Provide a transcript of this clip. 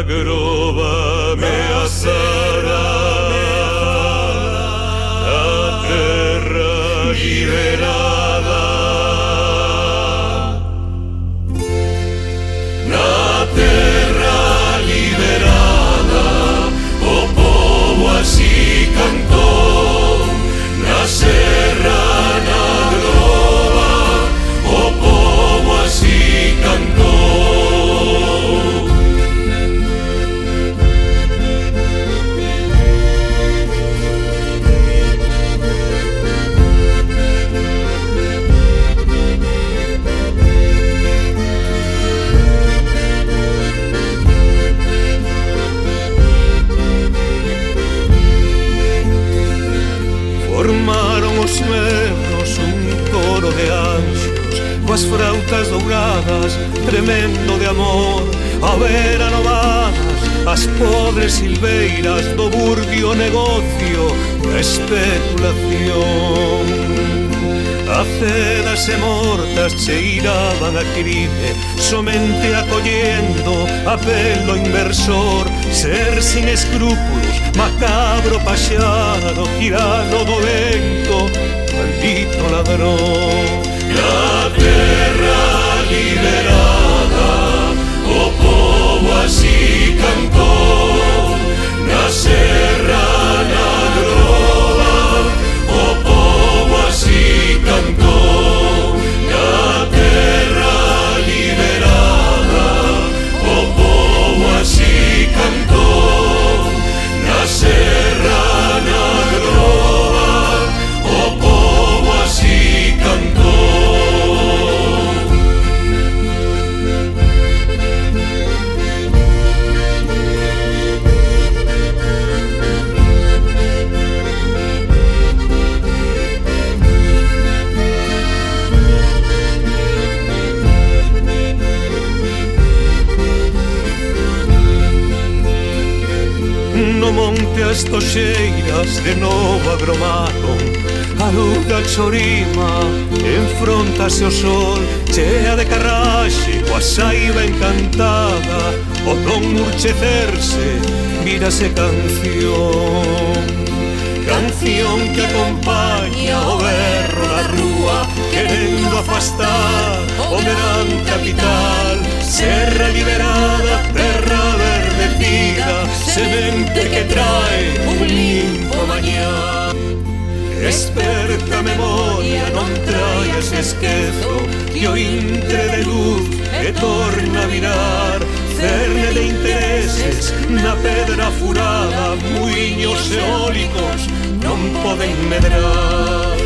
grova ameaçará a terra liberada. Na terra liberada o povo así cantou, na serra, na grova o povo así cantou. Formaron os negros un coro de anxos coas frautas douradas, tremendo de amor, a ver anovadas as podres silveiras do burbio negocio da especulación. Acedas e mortas cheiraban a crime, somente acollendo apelo inversor, ser sin escrúpulos, macabro paxaro, tirano do vento, maldito ladrón. Na terra liberada o povo así cantou, na serra, na grova o povo así cantou. Na terra liberada o povo así cantou, na serra, na grova o povo así cantou. No monte as toxeiras de novo agromaron, a luz da chorima enfrontase ao sol, chea de carraxe, coa saiba encantada, o don urchecerse, vírase canción. Canción que acompaña o berro da rúa, querendo afastar o verán capital. Serra liberada, terra verdecida, semente que trae un limpo mañá. Esperta memoria, non traias esquezo, que o intre de luz e torna a virar. Cerne de intereses na pedra furada, muiños eólicos non poden medrar.